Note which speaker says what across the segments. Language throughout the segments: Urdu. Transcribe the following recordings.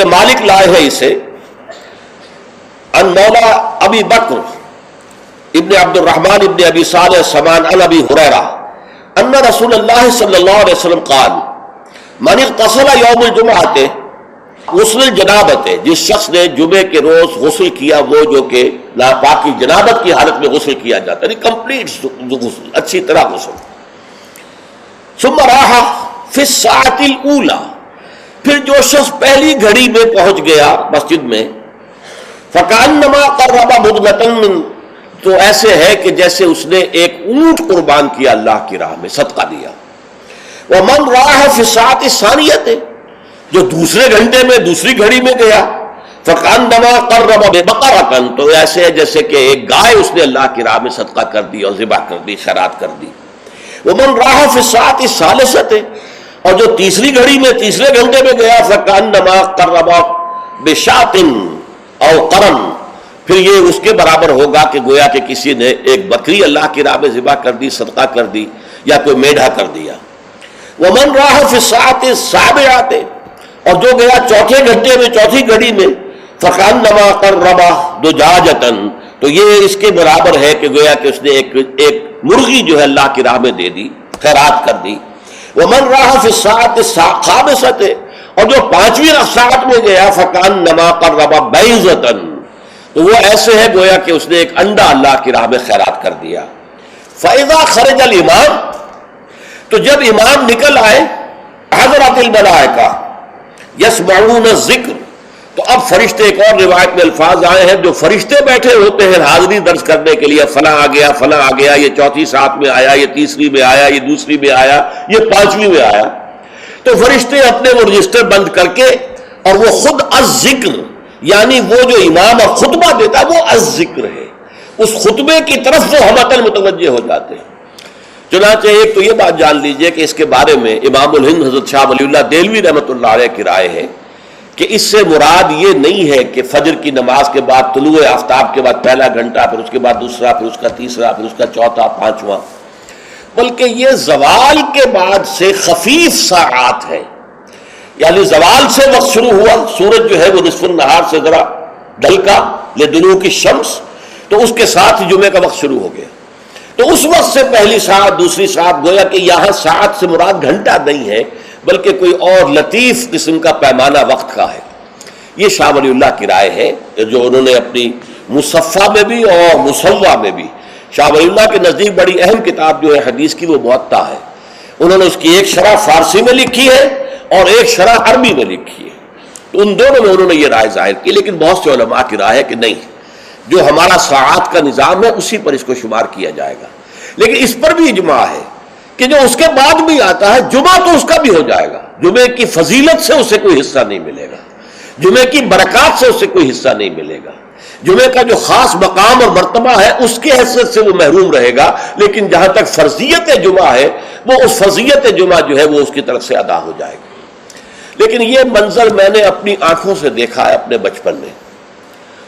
Speaker 1: مالک لائے ہیں اسے ان مولا ابی بکر ابن عبد الرحمن ابن ابی صالح سمان عن ابی ہریرہ ان رسول اللہ صلی اللہ علیہ وسلم قال من اغتسل یوم الجمعہ غسل الجنابت، جس شخص نے جمعے کے روز غسل کیا، وہ جو کہ ناپاکی جنابت کی حالت میں غسل کیا جاتا ہے، یعنی کمپلیٹ غسل، اچھی طرح غسل. ثم راح فی الساعۃ الاولی، پھر جو شخص پہلی گھڑی میں پہنچ گیا مسجد میں، فکأنما قرب بدنۃ من، تو ایسے ہے کہ جیسے اس نے ایک اونٹ قربان کیا اللہ کی راہ میں، صدقہ دیا. ومن راح فی الساعۃ الثانیۃ، جو دوسرے گھنٹے میں دوسری گھڑی میں گیا، فکأنما قرب بقرۃ، تو ایسے ہے جیسے کہ ایک گائے اس نے اللہ کی راہ میں صدقہ کر دی اور ذبح کر دی، خیرات کر دی. ومن راح فی الساعۃ الثالثۃ، اور جو تیسری گھڑی میں تیسرے گھنٹے میں گیا، فکأنما قرب بشاۃ او قرن، پھر یہ اس کے برابر ہوگا کہ گویا کہ کسی نے ایک بکری اللہ کی راہ میں ذبح کر دی، صدقہ کر دی، یا کوئی میڈھا کر دیا. ومن راح فی الساعۃ السابعۃ، اور جو گیا چوتھے گھنٹے میں چوتھی گھڑی میں، فکأنما قرب دجاجۃ، تو یہ اس کے برابر ہے کہ گویا کہ اس نے ایک مرغی جو ہے اللہ کی راہ میں دے دی، خیرات کر دی. ومن راح فی الساعۃ الخامسۃ، اور جو پانچویں ساعت میں گیا، فکأنما قرب بیضۃ، تو وہ ایسے ہے گویا کہ اس نے ایک انڈا اللہ کی راہ میں خیرات کر دیا. فإذا خرج الامام، تو جب امام نکل آئے، حضرت الملائکہ یسمعون الذکر، تو اب فرشتے، ایک اور روایت میں الفاظ آئے ہیں جو فرشتے بیٹھے ہوتے ہیں حاضری درج کرنے کے لیے، فلاں آ گیا، فلاں آ گیا، یہ چوتھی ساتھ میں آیا، یہ تیسری میں آیا، یہ دوسری میں آیا، یہ پانچویں میں آیا. تو فرشتے اپنے وہ رجسٹر بند کر کے، اور وہ خود الذکر، یعنی وہ جو امام اور خطبہ دیتا ہے وہ الذکر ہے، اس خطبے کی طرف وہ ہمتن متوجہ ہو جاتے ہیں. چنانچہ ایک تو یہ بات جان لیجئے کہ اس کے بارے میں امام الہند حضرت شاہ ولی اللہ دہلوی رحمۃ اللہ علیہ کی رائے ہے کہ اس سے مراد یہ نہیں ہے کہ فجر کی نماز کے بعد طلوع آفتاب کے بعد پہلا گھنٹہ، پھر اس کے بعد دوسرا، پھر اس کا تیسرا، پھر اس کا چوتھا، پانچواں، بلکہ یہ زوال کے بعد سے خفیف ساعات ہے. یعنی زوال سے وقت شروع ہوا، سورج جو ہے وہ نصف النہار سے ذرا ڈھلکا لدنو کی شمس، تو اس کے ساتھ جمعے کا وقت شروع ہو گیا. تو اس وقت سے پہلی ساعت، دوسری ساعت، گویا کہ یہاں ساعت سے مراد گھنٹہ نہیں ہے بلکہ کوئی اور لطیف قسم کا پیمانہ وقت کا ہے. یہ شاہ ولی اللہ کی رائے ہے جو انہوں نے اپنی مصفہ میں بھی اور مصوہ میں بھی، شاہ ولی اللہ کے نزدیک بڑی اہم کتاب جو ہے حدیث کی وہ موطا ہے. انہوں نے اس کی ایک شرح فارسی میں لکھی ہے اور ایک شرح عربی میں لکھی ہے. تو ان دونوں میں انہوں نے یہ رائے ظاہر کی، لیکن بہت سے علماء کی رائے ہے کہ نہیں، جو ہمارا ساعات کا نظام ہے اسی پر اس کو شمار کیا جائے گا. لیکن اس پر بھی اجماع ہے کہ جو اس کے بعد بھی آتا ہے جمعہ تو اس کا بھی ہو جائے گا، جمعے کی فضیلت سے اسے کوئی حصہ نہیں ملے گا، جمعے کی برکات سے اسے کوئی حصہ نہیں ملے گا، جمعے کا جو خاص مقام اور مرتبہ ہے اس کی حیثیت سے وہ محروم رہے گا. لیکن جہاں تک فرضیت جمعہ ہے، وہ اس فرضیت جمعہ جو ہے وہ اس کی طرف سے ادا ہو جائے گا. لیکن یہ منظر میں نے اپنی آنکھوں سے دیکھا ہے اپنے بچپن میں،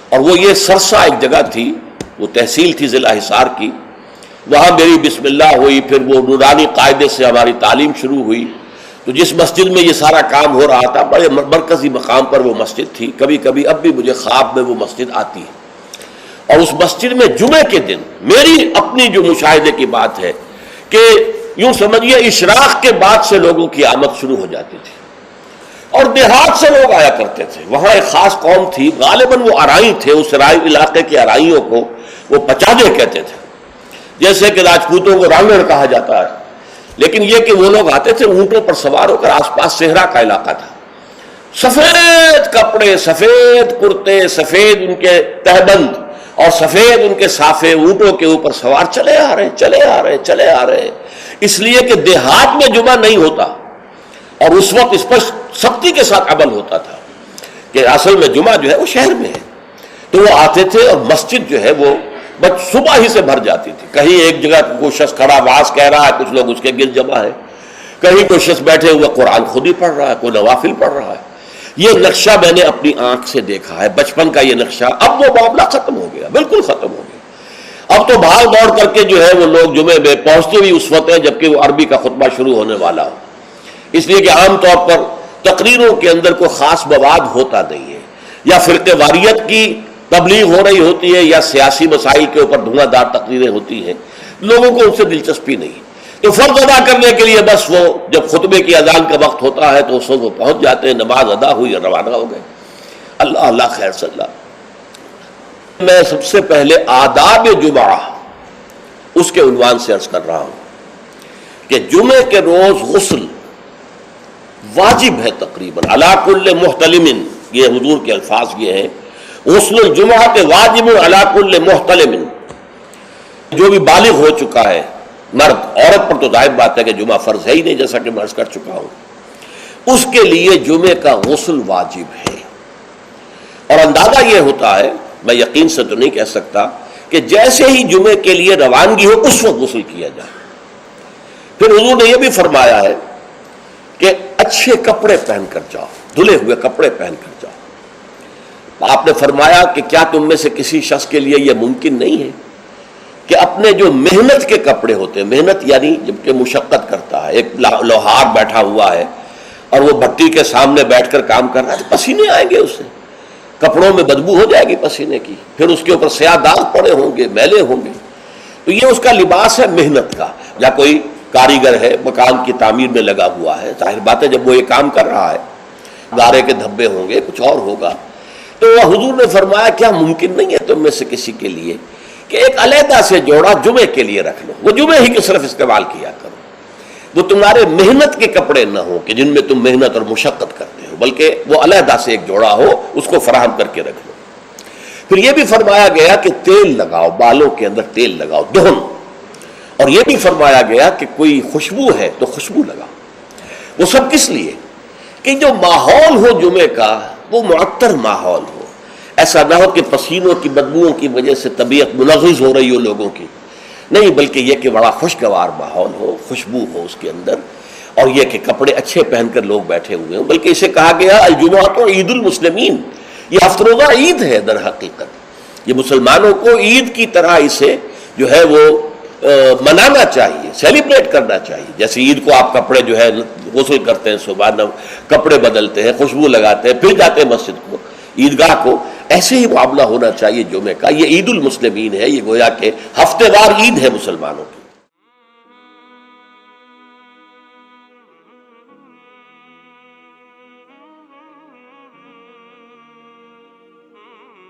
Speaker 1: اور وہ یہ سرسا ایک جگہ تھی، وہ تحصیل تھی ضلع حصار کی، وہاں میری بسم اللہ ہوئی، پھر وہ نورانی قاعدے سے ہماری تعلیم شروع ہوئی. تو جس مسجد میں یہ سارا کام ہو رہا تھا، بڑے مرکزی مقام پر وہ مسجد تھی. کبھی کبھی اب بھی مجھے خواب میں وہ مسجد آتی ہے، اور اس مسجد میں جمعے کے دن میری اپنی جو مشاہدے کی بات ہے کہ یوں سمجھیے اشراق کے بعد سے لوگوں کی آمد شروع ہو جاتی تھی، اور دیہات سے لوگ آیا کرتے تھے. وہاں ایک خاص قوم تھی، غالباً وہ ارائی تھے، اس رائی علاقے کے ارائیوں کو وہ پچادے کہتے تھے، جیسے کہ راجپوتوں کو رانگڑ کہا جاتا ہے. لیکن یہ کہ وہ لوگ آتے تھے اونٹوں پر سوار ہو کر، آس پاس صحرا کا علاقہ تھا، سفید کپڑے، سفید کرتے، سفید ان کے تہبند اور سفید ان کے صافے، اونٹوں کے اوپر سوار چلے آ رہے چلے آ رہے چلے آ رہے. اس لیے کہ دیہات میں جمعہ نہیں ہوتا، اور اس وقت اس پر سختی کے ساتھ عمل ہوتا تھا کہ اصل میں جمعہ جو ہے وہ شہر میں ہے. تو وہ آتے تھے اور مسجد جو ہے وہ صبح ہی سے بھر جاتی تھی. کہیں ایک جگہ کوئی شخص کھڑا واز کہہ رہا ہے، کچھ لوگ اس کے گرد جمع ہے، کہیں کوئی شخص بیٹھے ہوئے قرآن خود ہی پڑھ رہا ہے، کوئی نوافل پڑھ رہا ہے. یہ نقشہ میں نے اپنی آنکھ سے دیکھا ہے، بچپن کا یہ نقشہ. اب وہ معاملہ ختم ہو گیا، بالکل ختم ہو گیا. اب تو بھاگ دوڑ کر کے جو ہے وہ لوگ جمعے میں پہنچتے بھی اس وقت ہیں جبکہ وہ عربی کا خطبہ شروع ہونے والا ہو. اس لیے کہ عام طور پر تقریروں کے اندر کوئی خاص مواد ہوتا نہیں ہے، یا فرقہ واریت کی تبلیغ ہو رہی ہوتی ہے، یا سیاسی مسائل کے اوپر دھواں دار تقریریں ہوتی ہیں، لوگوں کو ان سے دلچسپی نہیں، تو فرض ادا کرنے کے لیے بس وہ جب خطبے کی اذان کا وقت ہوتا ہے تو اس وقت وہ پہنچ جاتے ہیں، نماز ادا ہوئی اور روانہ ہو گئے۔ اللہ اللہ خیر صلی اللہ۔ میں سب سے پہلے آداب جمعہ اس کے عنوان سے عرض کر رہا ہوں کہ جمعے کے روز غسل واجب ہے تقریباً، علی کل محتلم، یہ حضور کے الفاظ یہ ہیں، غسل الجمعہ واجب علی کل محتلم، جو بھی بالغ ہو چکا ہے مرد، عورت پر تو ظاہر بات ہے کہ جمعہ فرض ہے ہی نہیں، جیسا کہ میں عرض کر چکا ہوں، اس کے لیے جمعے کا غسل واجب ہے۔ اور اندازہ یہ ہوتا ہے، میں یقین سے تو نہیں کہہ سکتا، کہ جیسے ہی جمعے کے لیے روانگی ہو اس وقت غسل کیا جائے۔ پھر حضور نے یہ بھی فرمایا ہے کہ اچھے کپڑے پہن کر جاؤ، دھلے ہوئے کپڑے پہن کر جاؤ۔ آپ نے فرمایا کہ کیا تم میں سے کسی شخص کے لیے یہ ممکن نہیں ہے کہ اپنے جو محنت کے کپڑے ہوتے ہیں، محنت یعنی جب کہ مشقت کرتا ہے، ایک لوہار بیٹھا ہوا ہے اور وہ بھٹی کے سامنے بیٹھ کر کام کر رہا ہے تو پسینے آئیں گے اس سے، کپڑوں میں بدبو ہو جائے گی پسینے کی، پھر اس کے اوپر سیاہ داغ پڑے ہوں گے، میلے ہوں گے، تو یہ اس کا لباس ہے محنت کا۔ یا کوئی کاریگر ہے، مکان کی تعمیر میں لگا ہوا ہے، ظاہر بات ہے جب وہ یہ کام کر رہا ہے، گارے کے دھبے ہوں گے، کچھ اور ہوگا، تو حضور نے فرمایا کیا ممکن نہیں ہے تم میں سے کسی کے لیے کہ ایک علیحدہ سے جوڑا جمعے کے لیے رکھ لو، وہ جمعے ہی کے صرف استعمال کیا کرو، وہ تمہارے محنت کے کپڑے نہ ہوں کہ جن میں تم محنت اور مشقت کرتے ہو، بلکہ وہ علیحدہ سے ایک جوڑا ہو، اس کو فراہم کر کے رکھ لو۔ پھر یہ بھی فرمایا گیا کہ تیل لگاؤ، بالوں کے اندر تیل لگاؤ، دہن، اور یہ بھی فرمایا گیا کہ کوئی خوشبو ہے تو خوشبو لگاؤ۔ وہ سب کس لیے کہ جو ماحول ہو جمعے کا وہ معطر ماحول ہو، ایسا نہ ہو کہ پسینوں کی بدبوؤں کی وجہ سے طبیعت منغص ہو رہی ہو لوگوں کی، نہیں، بلکہ یہ کہ بڑا خوشگوار ماحول ہو، خوشبو ہو اس کے اندر، اور یہ کہ کپڑے اچھے پہن کر لوگ بیٹھے ہوئے ہوں۔ بلکہ اسے کہا گیا الجمعہ تو عید المسلمین، یہ ہفتہ روزہ عید ہے در حقیقت، یہ مسلمانوں کو عید کی طرح اسے جو ہے وہ منانا چاہیے، سیلیبریٹ کرنا چاہیے۔ جیسے عید کو آپ کپڑے جو ہے غسل کرتے ہیں، صبح کپڑے بدلتے ہیں، خوشبو لگاتے ہیں، پھر جاتے ہیں مسجد کو، عیدگاہ کو، ایسے ہی معاملہ ہونا چاہیے جمعے کا۔ یہ عید المسلمین ہے، یہ گویا کہ ہفتے وار عید ہے مسلمانوں کی۔